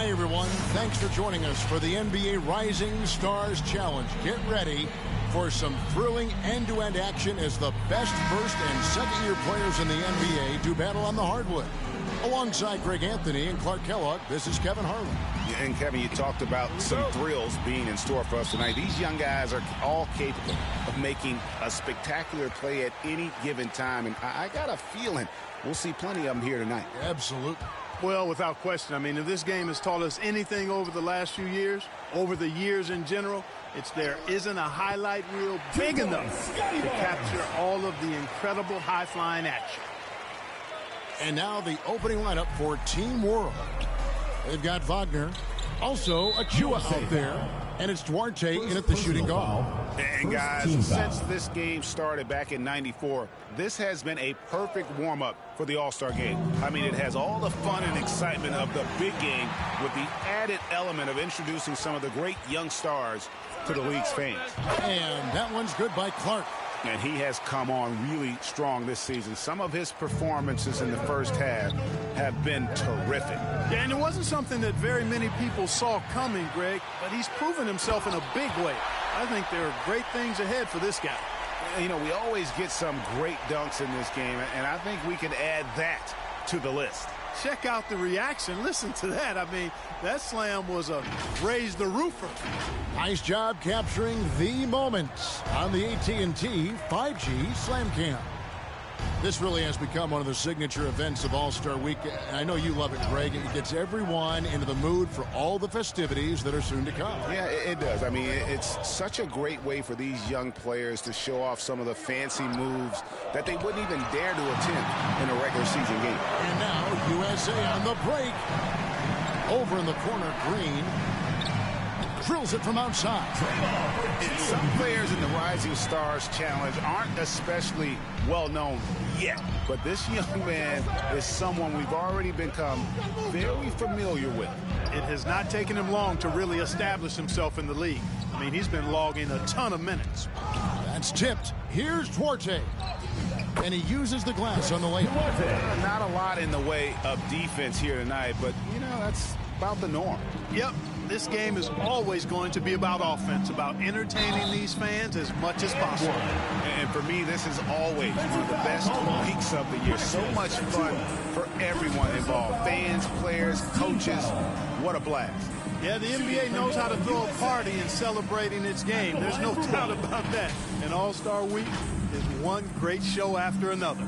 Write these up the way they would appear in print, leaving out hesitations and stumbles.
Hi, everyone. Thanks for joining us for the NBA Rising Stars Challenge. Get ready for some thrilling end-to-end action as the best first and second-year players in the NBA do battle on the hardwood. Alongside Greg Anthony and Clark Kellogg, this is Kevin Harlan. And Kevin, you talked about some thrills being in store for us tonight. These young guys are all capable of making a spectacular play at any given time. And I got a feeling we'll see plenty of them here tonight. Absolutely. Well, without question. I mean, if this game has taught us anything over the last few years, over the years in general, it's there isn't a highlight reel big enough to capture all of the incredible high-flying action. And now the opening lineup for Team World. They've got Wagner, also Achua out there, and it's Duarte in at the shooting guard. And guys, since this game started back in '94, this has been a perfect warm-up for the All-Star game. I mean, it has all the fun and excitement of the big game with the added element of introducing some of the great young stars to the league's fans. And that one's good by Clark. And he has come on really strong this season. Some of his performances in the first half have been terrific. Yeah, and it wasn't something that very many people saw coming, Greg, but he's proven himself in a big way. I think there are great things ahead for this guy. You know, we always get some great dunks in this game, and I think we can add that to the list. Check out the reaction. Listen to that. I mean, that slam was a raise the roofer. Nice job capturing the moments on the AT&T 5G Slam Cam. This really has become one of the signature events of All-Star Week. I know you love it, Greg. It gets everyone into the mood for all the festivities that are soon to come. Yeah, it does. I mean, it's such a great way for these young players to show off some of the fancy moves that they wouldn't even dare to attempt in a regular season game. And now USA on the break. Over in the corner, Green drills it from outside. And some players in the Rising Stars Challenge aren't especially well known yet, but this young man is someone we've already become very familiar with. It has not taken him long to really establish himself in the league. I mean, he's been logging a ton of minutes. That's tipped. Here's Duarte. And he uses the glass on the layup. Not a lot in the way of defense here tonight, but, you know, that's about the norm. Yep. This game is always going to be about offense, about entertaining these fans as much as possible. And for me, this is always one of the best weeks of the year. So much fun for everyone involved. Fans, players, coaches. What a blast. Yeah, the NBA knows how to throw a party in celebrating its game. There's no doubt about that. And All-Star Week is one great show after another.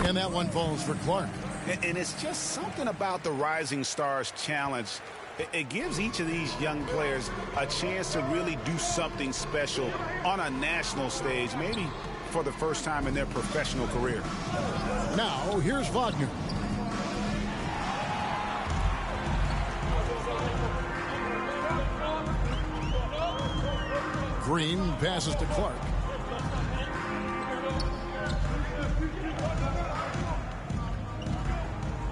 And that one falls for Clark. And it's just something about the Rising Stars Challenge. It gives each of these young players a chance to really do something special on a national stage, maybe for the first time in their professional career. Now, here's Wagner. Green passes to Clark.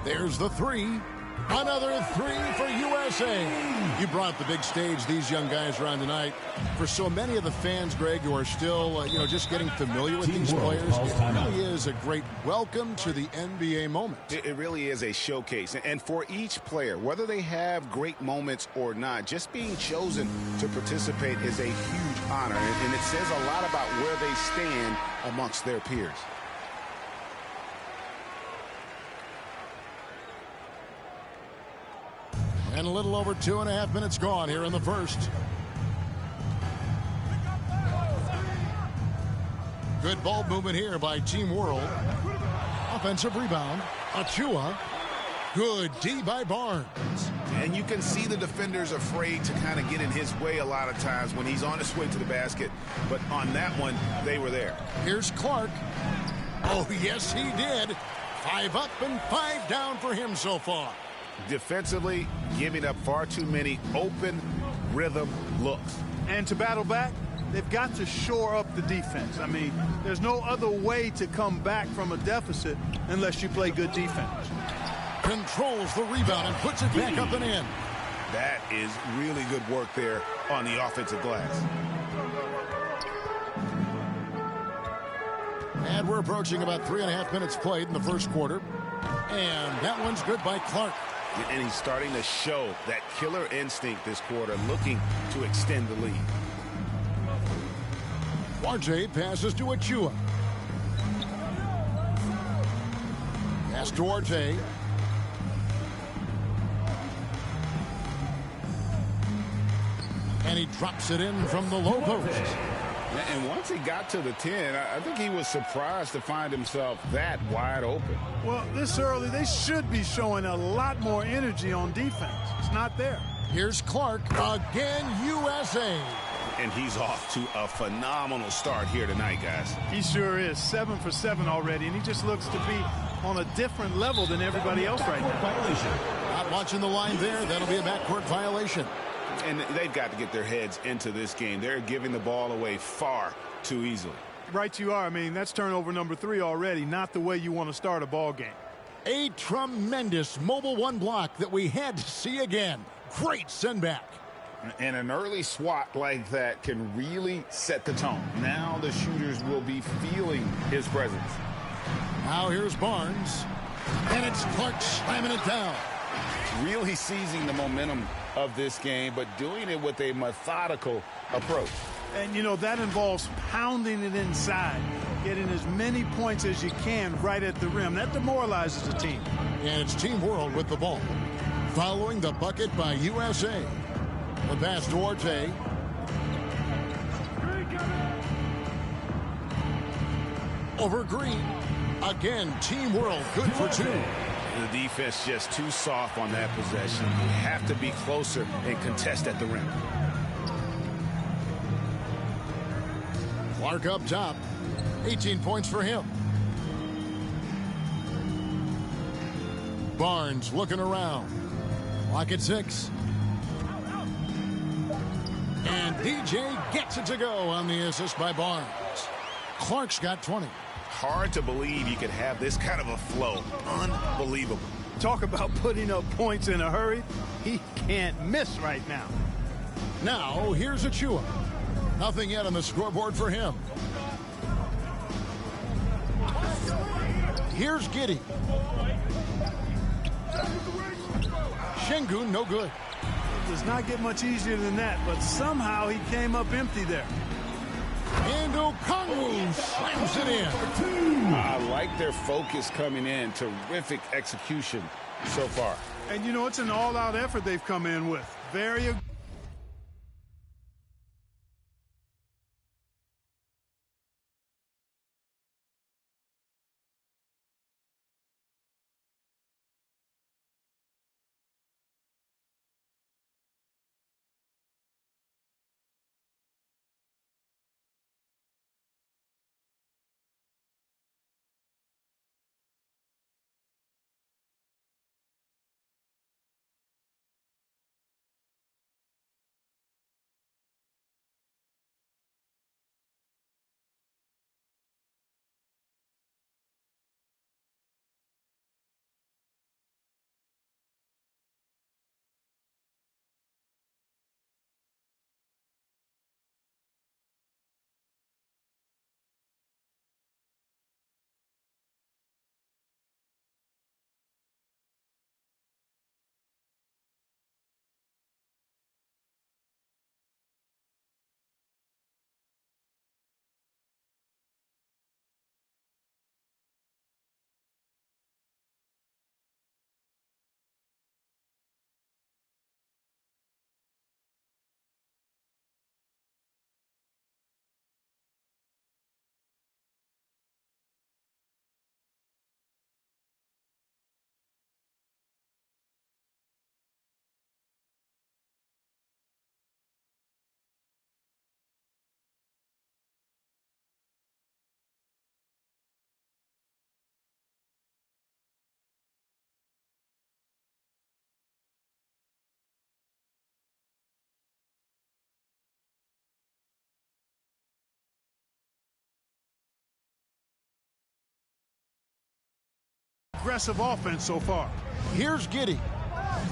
There's the three. Another three for USA. You brought the big stage these young guys around tonight. For so many of the fans, Greg, who are still, just getting familiar with these players, it really is a great welcome to the NBA moment. It really is a showcase. And for each player, whether they have great moments or not, just being chosen to participate is a huge honor. And it says a lot about where they stand amongst their peers. And a little over 2.5 minutes gone here in the first. Good ball movement here by Team World. Offensive rebound. Achua. Good D by Barnes. And you can see the defenders afraid to kind of get in his way a lot of times when he's on his way to the basket. But on that one, they were there. Here's Clark. Oh, yes, he did. 5 up and 5 down for him so far. Defensively, giving up far too many open rhythm looks. And to battle back, they've got to shore up the defense. I mean, there's no other way to come back from a deficit unless you play good defense. Controls the rebound and puts it back up and in. That is really good work there on the offensive glass. And we're approaching about 3.5 minutes played in the first quarter. And that one's good by Clark. And he's starting to show that killer instinct this quarter, looking to extend the lead. RJ passes to Achua. Pass to RJ. And he drops it in from the low post. And once he got to the 10, I think he was surprised to find himself that wide open. Well, this early, they should be showing a lot more energy on defense. It's not there. Here's Clark again, USA. And he's off to a phenomenal start here tonight, guys. He sure is. 7 for 7 already, and he just looks to be on a different level than everybody else right now. Not watching the line there. That'll be a backcourt violation. And they've got to get their heads into this game. They're giving the ball away far too easily. Right you are. I mean, that's turnover number 3 already. Not the way you want to start a ball game. A tremendous Mobile One block that we had to see again. Great send back. And an early swat like that can really set the tone. Now the shooters will be feeling his presence. Now here's Barnes. And it's Clark slamming it down. Really seizing the momentum of this game, but doing it with a methodical approach. And, you know, that involves pounding it inside, getting as many points as you can right at the rim. That demoralizes the team. And it's Team World with the ball. Following the bucket by USA. The pass to Orte. Over Green. Again, Team World good for 2. The defense just too soft on that possession. You have to be closer and contest at the rim. Clark up top. 18 points for him. Barnes looking around. Clock at 6. And DJ gets it to go on the assist by Barnes. Clark's got 20. Hard to believe you could have this kind of a flow. Unbelievable. Talk about putting up points in a hurry. He can't miss right now. Now, here's Achua. Nothing yet on the scoreboard for him. Here's Giddey. Şengün, no good. It does not get much easier than that, but somehow he came up empty there. And Okongwu slams it in. I like their focus coming in. Terrific execution so far. And, you know, it's an all-out effort they've come in with. Very aggressive offense so far. Here's Giddey.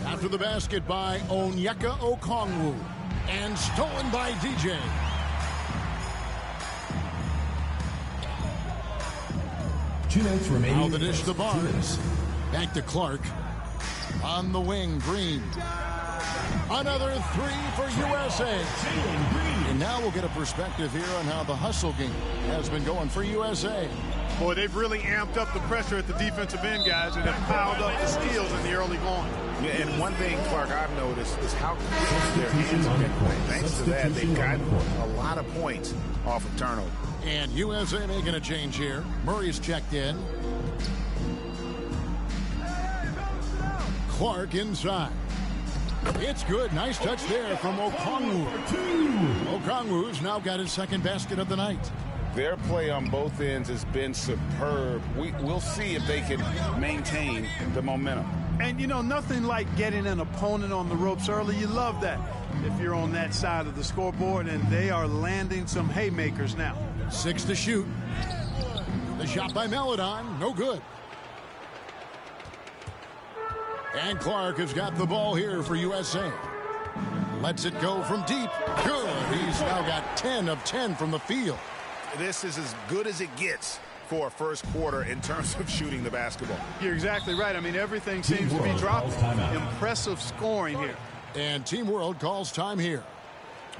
After the basket by Onyeka Okongwu. And stolen by DJ. 2 minutes remaining. Now the dish to Barnes. Back to Clark. On the wing, Green. Another three for USA. And now we'll get a perspective here on how the hustle game has been going for USA. Boy, they've really amped up the pressure at the defensive end, guys, and have piled up the steals in the early going. Yeah, and one thing, Clark, I've noticed is how quick their hands have been playing. Thanks to that, they've gotten a lot of points off of turnover. And USA making a change here. Murray's checked in. Clark inside. It's good. Nice touch there from Okongwu. Okongwu's now got his second basket of the night. Their play on both ends has been superb. We'll see if they can maintain the momentum. And, you know, nothing like getting an opponent on the ropes early. You love that if you're on that side of the scoreboard, and they are landing some haymakers now. 6 to shoot. The shot by Maledon, no good. And Clark has got the ball here for USA. Lets it go from deep. Good. He's now got 10 of 10 from the field. This is as good as it gets for a first quarter in terms of shooting the basketball. You're exactly right. I mean, everything seems to be dropping. Impressive scoring here. And Team World calls time here.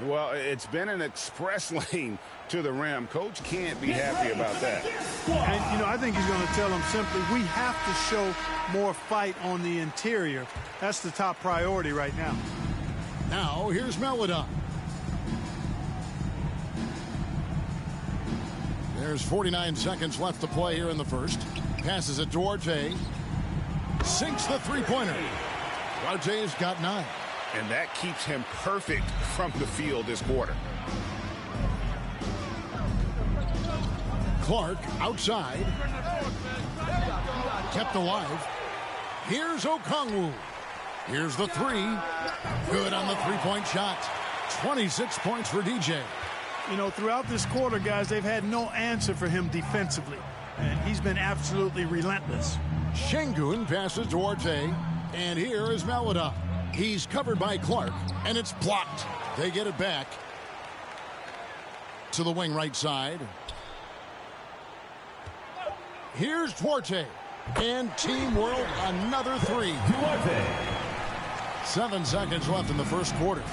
Well, it's been an express lane to the rim. Coach can't be happy about that. And, you know, I think he's going to tell them simply, we have to show more fight on the interior. That's the top priority right now. Now, here's Maledon. There's 49 seconds left to play here in the first. Passes it to Duarte. Sinks the three-pointer. Duarte's got 9. And that keeps him perfect from the field this quarter. Clark outside. Kept alive. Here's Okongwu. Here's the three. Good on the three-point shot. 26 points for DJ. You know, throughout this quarter, guys, they've had no answer for him defensively. And he's been absolutely relentless. Şengün passes Duarte. And here is Maledon. He's covered by Clark, and it's blocked. They get it back to the wing right side. Here's Duarte. And Team World, another three. Duarte. 7 seconds left in the first quarter.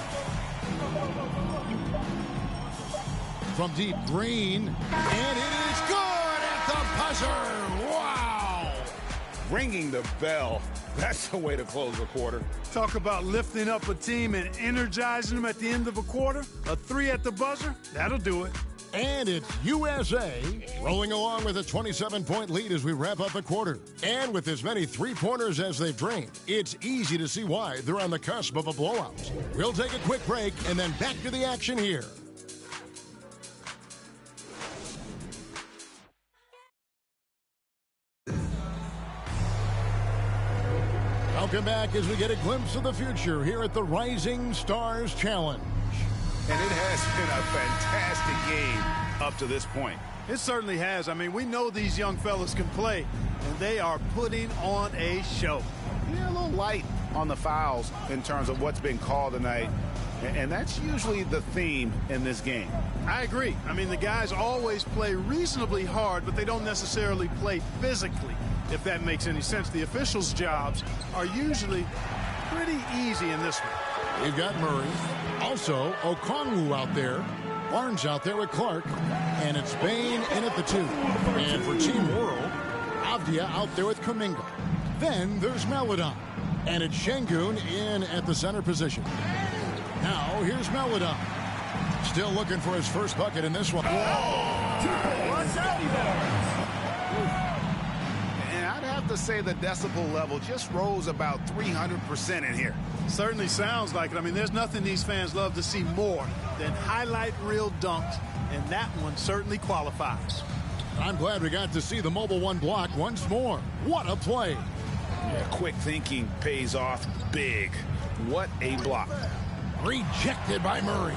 From deep, Green. And it is good at the buzzer. Wow. Ringing the bell. That's the way to close a quarter. Talk about lifting up a team and energizing them at the end of a quarter. A three at the buzzer, that'll do it. And it's USA rolling along with a 27-point lead as we wrap up the quarter. And with as many three-pointers as they've drained, it's easy to see why they're on the cusp of a blowout. We'll take a quick break and then back to the action here. Welcome back as we get a glimpse of the future here at the Rising Stars Challenge. And it has been a fantastic game up to this point. It certainly has. I mean, we know these young fellas can play, and they are putting on a show. Yeah, a little light on the fouls in terms of what's been called tonight. And that's usually the theme in this game. I agree. I mean, the guys always play reasonably hard, but they don't necessarily play physically, if that makes any sense. The officials' jobs are usually pretty easy in this one. We've got Murray. Also, Okongwu out there. Barnes out there with Clark. And it's Bain in at the 2. And for Team World, Avdia out there with Kuminga. Then there's Maledon. And it's Şengün in at the center position. Now, here's Maledon. Still looking for his first bucket in this one. And I'd have to say the decibel level just rose about 300% in here. Certainly sounds like it. I mean, there's nothing these fans love to see more than highlight reel dunks, and that one certainly qualifies. I'm glad we got to see the Mobile One block once more. What a play. Yeah, quick thinking pays off big. What a block. Rejected by Murray.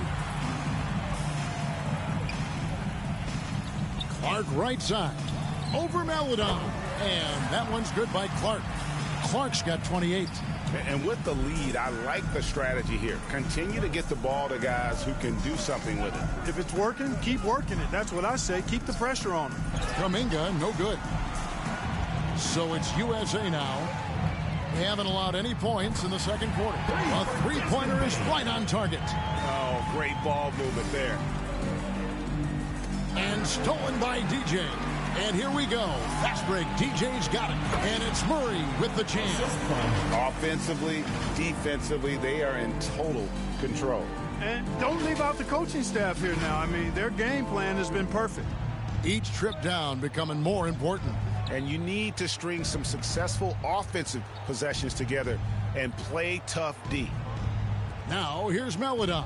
Clark right side. Over Maledon. And that one's good by Clark. Clark's got 28. And with the lead, I like the strategy here. Continue to get the ball to guys who can do something with it. If it's working, keep working it. That's what I say. Keep the pressure on them. Kuminga, no good. So it's USA now. They haven't allowed any points in the second quarter. A three-pointer is right on target. Oh, great ball movement there. And stolen by DJ. And here we go. Fast break. DJ's got it. And it's Murray with the chance. Offensively, defensively, they are in total control. And don't leave out the coaching staff here now. I mean, their game plan has been perfect. Each trip down becoming more important. And you need to string some successful offensive possessions together and play tough D. Now, here's Melodon.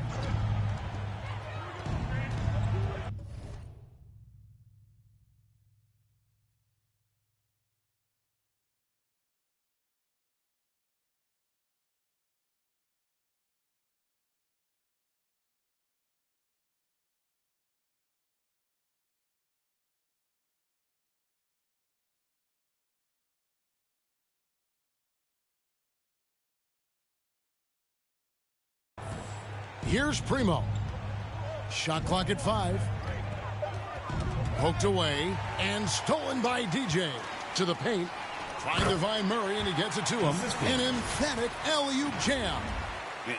Here's Primo. Shot clock at 5. Poked away and stolen by DJ. To the paint. Trying to find Murray, and he gets it to him. An emphatic alley-oop jam.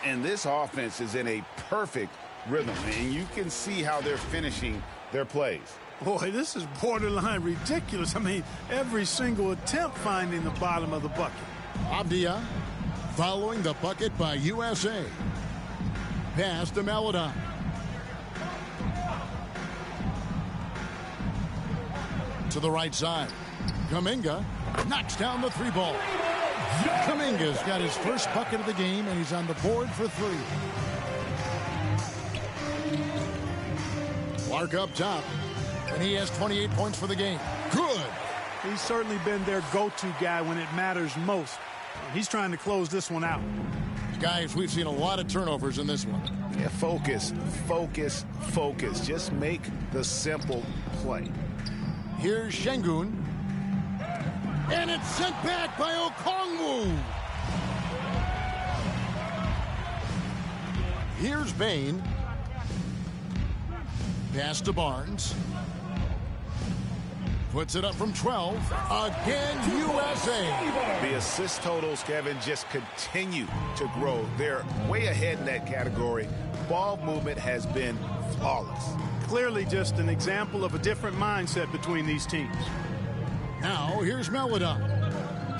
And this offense is in a perfect rhythm, and you can see how they're finishing their plays. Boy, this is borderline ridiculous. I mean, every single attempt finding the bottom of the bucket. Abdia following the bucket by USA. Pass to Melodon. To the right side. Kuminga knocks down the three ball. Kuminga's got his first bucket of the game, and he's on the board for 3. Clark up top, and he has 28 points for the game. Good. He's certainly been their go-to guy when it matters most. He's trying to close this one out. Guys, we've seen a lot of turnovers in this one. Yeah, focus, focus, focus. Just make the simple play. Here's Şengün. And it's sent back by Okongwu. Here's Bane. Pass to Barnes. Puts it up from 12. Again, USA. The assist totals, Kevin, just continue to grow. They're way ahead in that category. Ball movement has been flawless. Clearly just an example of a different mindset between these teams. Now, here's Melodon.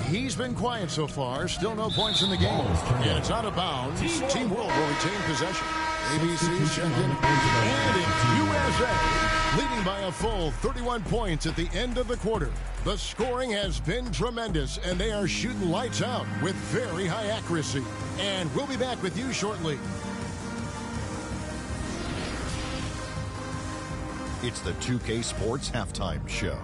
He's been quiet so far. Still no points in the game. And it's out of bounds. Team World will retain possession. ABC's check in. And it's USA leading by a full 31 points at the end of the quarter. The scoring has been tremendous, and they are shooting lights out with very high accuracy. And we'll be back with you shortly. It's the 2K Sports Halftime Show.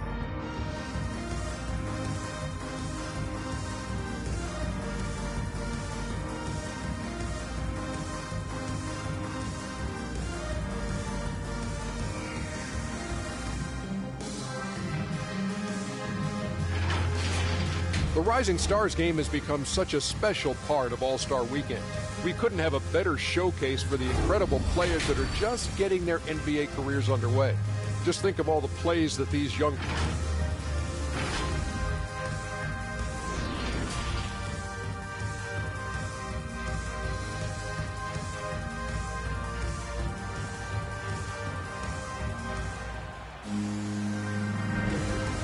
The Rising Stars game has become such a special part of All-Star Weekend. We couldn't have a better showcase for the incredible players that are just getting their NBA careers underway. Just think of all the plays that these young...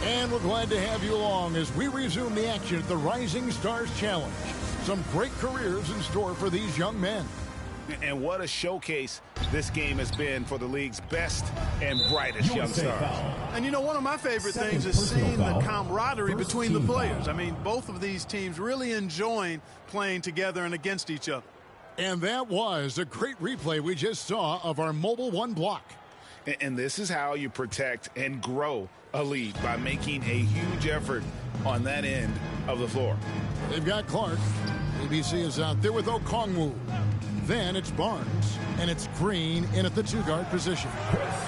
And we're glad to have you along as we resume the action at the Rising Stars Challenge. Some great careers in store for these young men. And what a showcase this game has been for the league's best and brightest young stars. And you know, one of my favorite things is seeing the camaraderie between the players. I mean, both of these teams really enjoying playing together and against each other. And that was a great replay we just saw of our Mobile One block. And this is how you protect and grow a lead, by making a huge effort on that end of the floor. They've got Clark. ABC is out there with Okongwu. Then it's Barnes, and it's Green in at the two-guard position.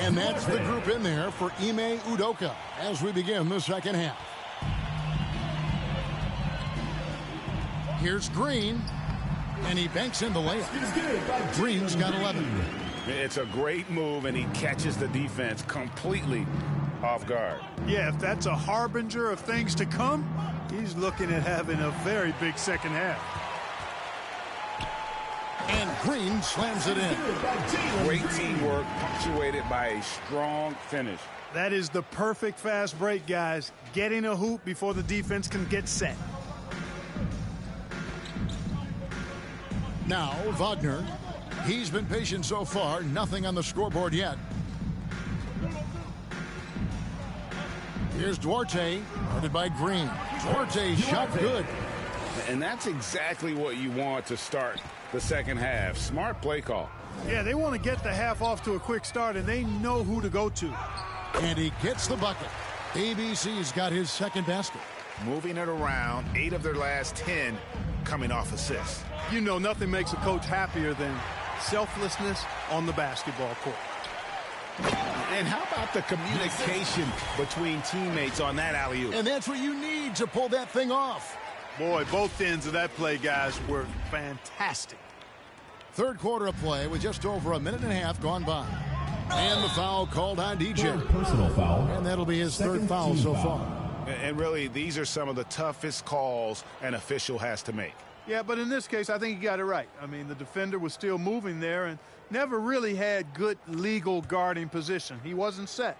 And that's the group in there for Ime Udoka as we begin the second half. Here's Green, and he banks in the layup. Green's got 11. It's a great move, and he catches the defense completely off guard. Yeah, if that's a harbinger of things to come, he's looking at having a very big second half. And Green slams it in. Great teamwork, punctuated by a strong finish. That is the perfect fast break, guys. Getting a hoop before the defense can get set. Now, Wagner. He's been patient so far. Nothing on the scoreboard yet. Here's Duarte, guarded by Green. Duarte shot good. And that's exactly what you want to start the second half. Smart play call. Yeah, they want to get the half off to a quick start, and they know who to go to. And he gets the bucket. ABC's got his second basket. Moving it around, 8 of their last 10 coming off assists. You know, nothing makes a coach happier than selflessness on the basketball court. And how about the communication between teammates on that alley-oop? And that's what you need to pull that thing off. Boy, both ends of that play, guys, were fantastic. Third quarter of play with just over a minute and a half gone by. And the foul called on DJ. Personal foul. And that'll be his third foul so far. And really, these are some of the toughest calls an official has to make. Yeah, but in this case, I think he got it right. I mean, the defender was still moving there and never really had good legal guarding position. He wasn't set.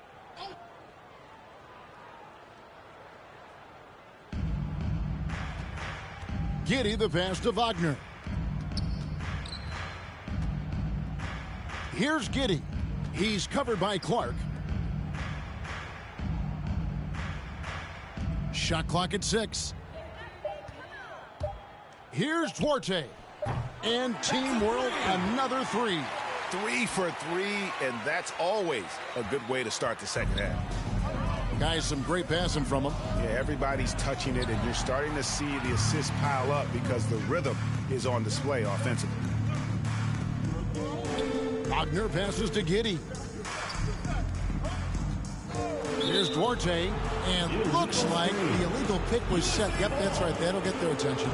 Giddey the pass to Wagner. Here's Giddey. He's covered by Clark. Shot clock at 6. Here's Duarte. And Team World another 3. 3 for 3, and that's always a good way to start the second half. Guys, some great passing from him. Yeah, everybody's touching it, and you're starting to see the assists pile up because the rhythm is on display offensively. Wagner passes to Giddey. Here's Duarte, and looks like the illegal pick was set. Yep, that's right. That'll get their attention.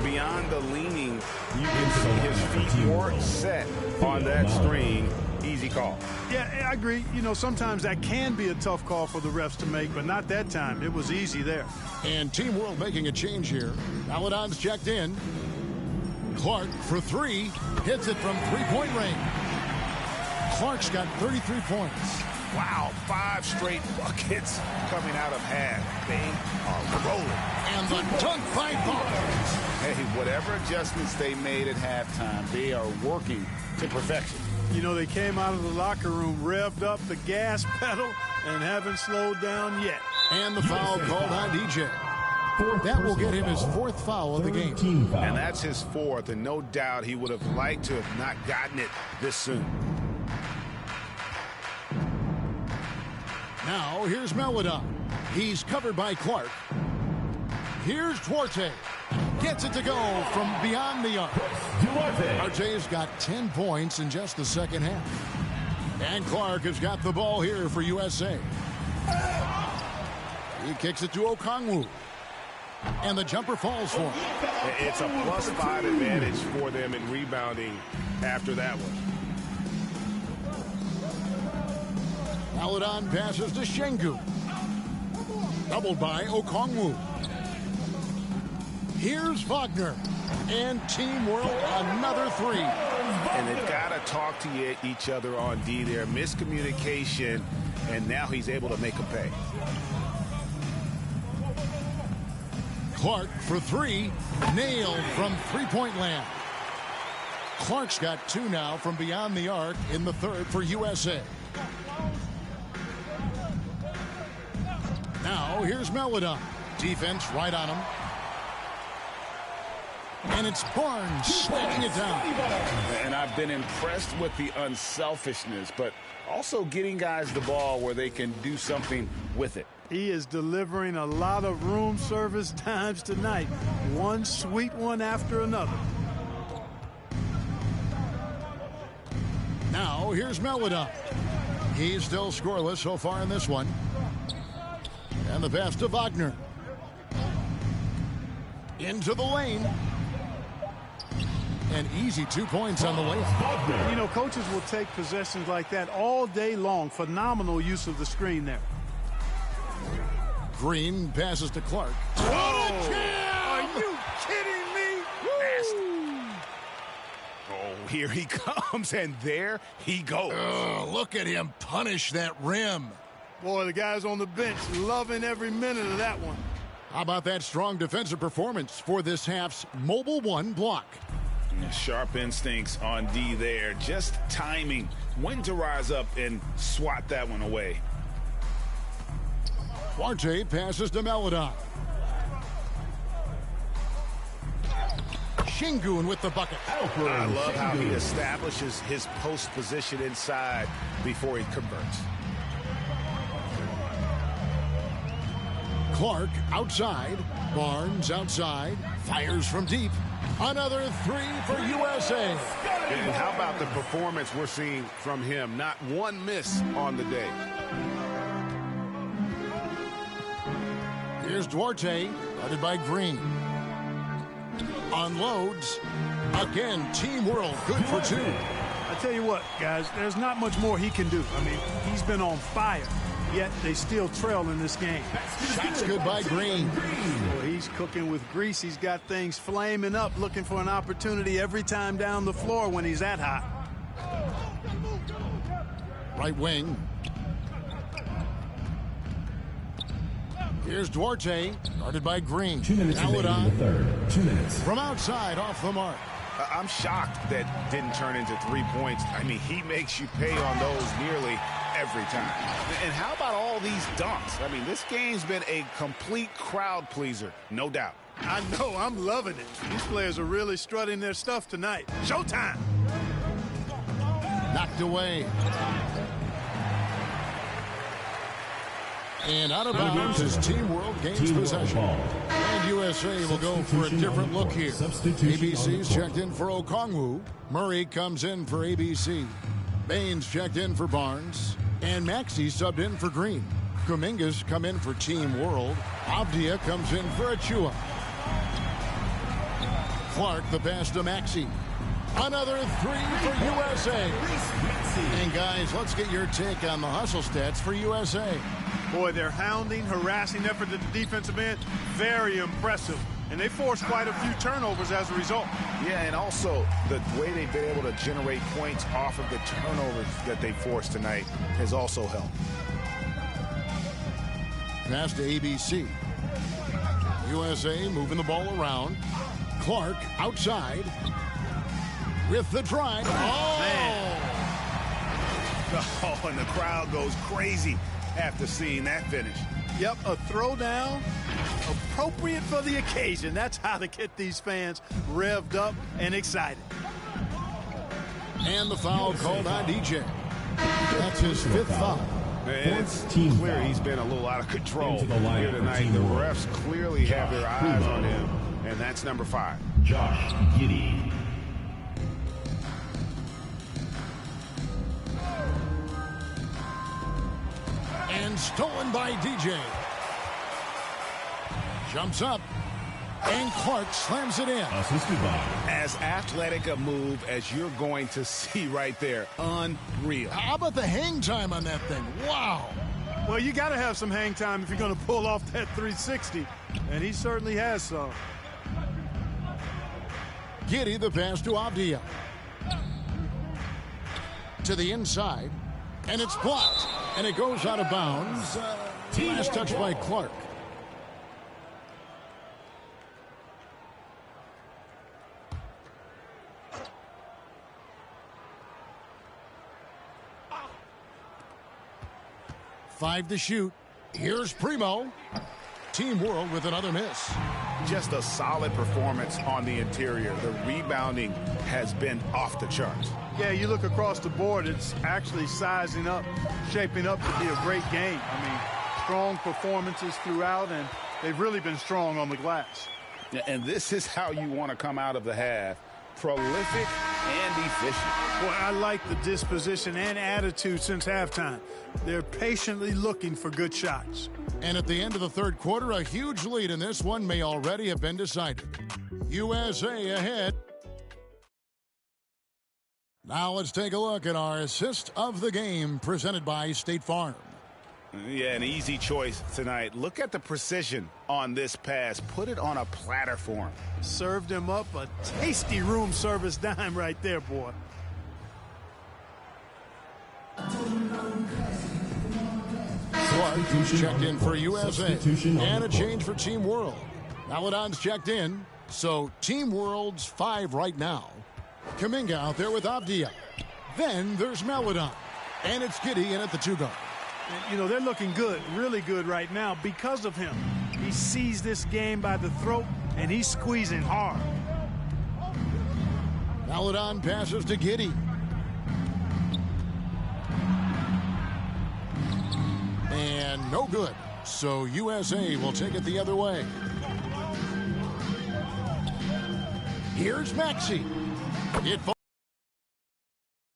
Beyond the leaning, you can see his feet weren't set on that screen. Easy call. Yeah, I agree. You know, sometimes that can be a tough call for the refs to make, but not that time. It was easy there. And Team World making a change here. Paladon's checked in. Clark for 3. Hits it from three-point range. Clark's got 33 points. Wow, 5 straight buckets coming out of half. They are rolling. And the dunk by Barnes. Hey, whatever adjustments they made at halftime, they are working to perfection. You know, they came out of the locker room, revved up the gas pedal, and haven't slowed down yet. And the foul called on DJ. That will get him his 4th foul of the game. And that's his 4th, and no doubt he would have liked to have not gotten it this soon. Now, here's Melodon. He's covered by Clark. Here's Duarte. Gets it to go from beyond the arc. Duarte's got 10 points in just the second half. And Clark has got the ball here for USA. He kicks it to Okongwu. And the jumper falls for him. It's a +5 advantage for them in rebounding after that one. Paladon passes to Şengün. Doubled by Okongwu. Here's Wagner. And Team World another 3. And they've got to talk to each other on D there. Miscommunication, and now he's able to make a pay. Clark for 3. Nailed from three-point land. Clark's got 2 now from beyond the arc in the 3rd for USA. Now, here's Melodon. Defense right on him. And it's Barnes slamming it down. And I've been impressed with the unselfishness, but also getting guys the ball where they can do something with it. He is delivering a lot of room service times tonight. One sweet one after another. Now, here's Melodon. He's still scoreless so far in this one. And the pass to Wagner. Into the lane. An easy 2 points on the layup. You know, coaches will take possessions like that all day long. Phenomenal use of the screen there. Green passes to Clark. Are you kidding me? Oh, here he comes, and there he goes. Look at him punish that rim. Boy, the guys on the bench loving every minute of that one. How about that strong defensive performance for this half's Mobile One block? Sharp instincts on D there. Just timing when to rise up and swat that one away. Duarte passes to Maledon. Şengün with the bucket. I love how he establishes his post position inside before he converts. Clark outside. Barnes outside. Fires from deep. Another three for USA. And how about the performance we're seeing from him? Not one miss on the day. Here's Duarte, guarded by Green. Unloads. Again, Team World, good for two. I tell you what, guys, there's not much more he can do. I mean, he's been on fire, yet they still trail in this game. Shots good by Green. Well, he's cooking with grease. He's got things flaming up, looking for an opportunity every time down the floor when he's that hot. Right wing. Here's Duarte, guarded by Green. 2 minutes remaining in the third. 2 minutes. From outside, off the mark. I'm shocked that didn't turn into 3 points. I mean, he makes you pay on those nearly every time. And how about all these dunks? I mean, this game's been a complete crowd pleaser, no doubt. I know, I'm loving it. These players are really strutting their stuff tonight. Showtime! Knocked away. And out of bounds as Team World gains possession. And USA will go for a different look here. ABC's checked in for Okongwu. Murray comes in for ABC. Baines checked in for Barnes. And Maxey subbed in for Green. Kuminga's come in for Team World. Avdia comes in for Achua. Clark the pass to Maxey. Another three for USA. And guys, let's get your take on the hustle stats for USA. Boy, their hounding, harassing effort at the defensive end, very impressive. And they forced quite a few turnovers as a result. Yeah, and also the way they've been able to generate points off of the turnovers that they forced tonight has also helped. Pass to ABC. USA moving the ball around. Clark outside with the drive. Oh! Man. Oh, and the crowd goes crazy after seeing that finish. Yep, a throwdown appropriate for the occasion. That's how to get these fans revved up and excited. And the foul called on DJ. That's his fifth foul. And it's clear he's been a little out of control here tonight. The refs clearly have their eyes on him, and that's number 5. Josh Giddey. And stolen by DJ. Jumps up. And Clark slams it in. Assisted by. As athletic a move as you're going to see right there. Unreal. How about the hang time on that thing? Wow. Well, you got to have some hang time if you're going to pull off that 360. And he certainly has some. Giddey the pass to Avdia. To the inside. And it's blocked. And it goes out of bounds. Last touch by Clark. Five to shoot. Here's Primo. Team World with another miss. Just a solid performance on the interior. The rebounding has been off the charts. Yeah, you look across the board, it's actually sizing up, shaping up to be a great game. I mean, strong performances throughout, and they've really been strong on the glass. And this is how you want to come out of the half. Prolific and efficient. Boy, I like the disposition and attitude since halftime. They're patiently looking for good shots. And at the end of the third quarter, a huge lead in this one may already have been decided. USA ahead. Now let's take a look at our assist of the game presented by State Farm. Yeah, an easy choice tonight. Look at the precision on this pass. Put it on a platter for him. Served him up a tasty room service dime right there, boy. Clark checked in for USA. And a change for Team World. Maladon's checked in. So Team World's 5 right now. Kuminga out there with Avdia. Then there's Maladon. And it's Giddey in at the 2-guard. You know, they're looking good, really good right now because of him. He sees this game by the throat, and he's squeezing hard. Maladon passes to Giddey. And no good. So USA will take it the other way. Here's Maxey. It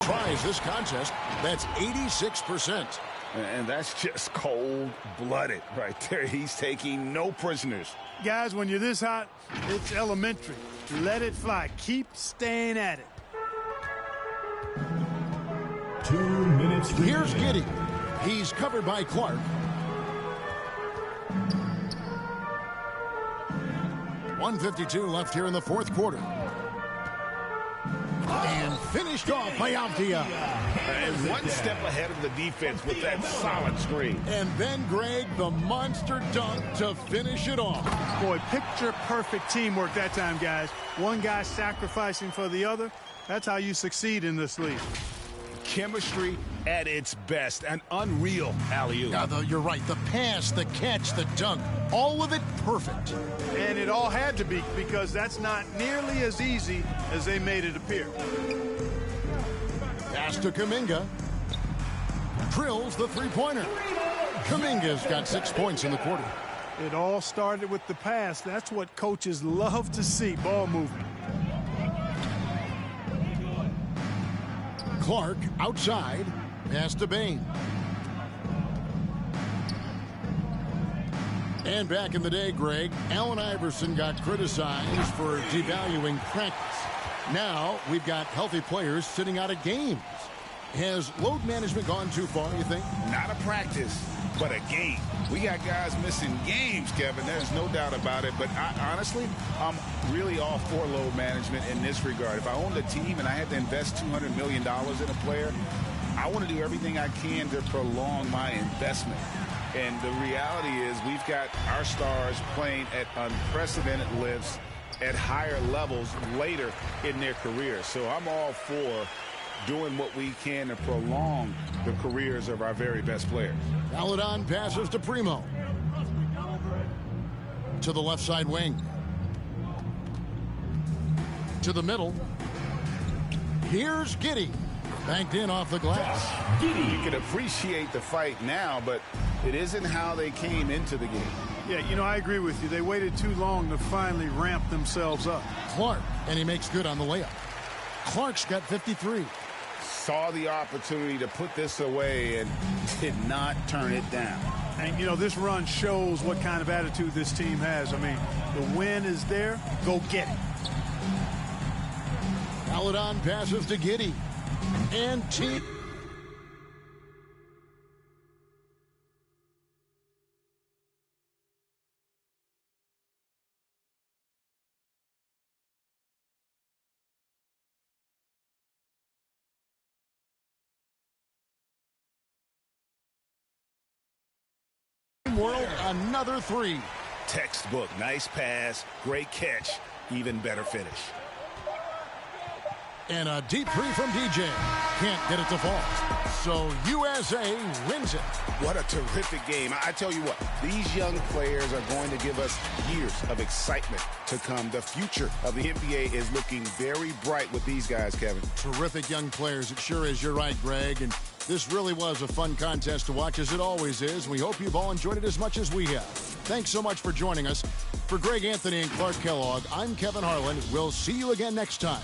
tries this contest. That's 86%. And that's just cold-blooded right there. He's taking no prisoners. Guys, when you're this hot, it's elementary. Let it fly. Keep staying at it. 2 minutes remaining. Here's Giddey. He's covered by Clark. .152 left here in the fourth quarter. And finished off by Avdia. And one step ahead of the defense with that solid screen. And then, Greg, the monster dunk to finish it off. Boy, picture-perfect teamwork that time, guys. One guy sacrificing for the other. That's how you succeed in this league. Chemistry at its best. An unreal alley-oop. Yeah, you're right. The pass, the catch, the dunk, all of it perfect. And it all had to be, because that's not nearly as easy as they made it appear. Pass to Kuminga. Drills the three-pointer. Kuminga's got 6 points in the quarter. It all started with the pass. That's what coaches love to see, ball movement. Clark outside. Pass to Bane. And back in the day, Greg, Allen Iverson got criticized for devaluing practice. Now we've got healthy players sitting out of games. Has load management gone too far, you think? Not a practice, but a game. We got guys missing games, Kevin. There's no doubt about it. But honestly, I'm really all for load management in this regard. If I owned a team and I had to invest $200 million in a player, I want to do everything I can to prolong my investment. And the reality is we've got our stars playing at unprecedented lengths at higher levels later in their career. So I'm all for doing what we can to prolong the careers of our very best players. Maladon passes to Primo. To the left side wing. To the middle. Here's Giddey. Banked in off the glass. You can appreciate the fight now, but it isn't how they came into the game. Yeah, you know, I agree with you. They waited too long to finally ramp themselves up. Clark, and he makes good on the layup. Clark's got 53. Saw the opportunity to put this away and did not turn it down. And, you know, this run shows what kind of attitude this team has. I mean, the win is there. Go get it. Maladon passes to Giddey. And team. World, another three. Textbook. Nice pass. Great catch. Even better finish. And a deep three from DJ. Can't get it to fall. So USA wins it. What a terrific game. I tell you what, these young players are going to give us years of excitement to come. The future of the NBA is looking very bright with these guys, Kevin. Terrific young players. It sure is. You're right, Greg. And this really was a fun contest to watch, as it always is. We hope you've all enjoyed it as much as we have. Thanks so much for joining us. For Greg Anthony and Clark Kellogg, I'm Kevin Harlan. We'll see you again next time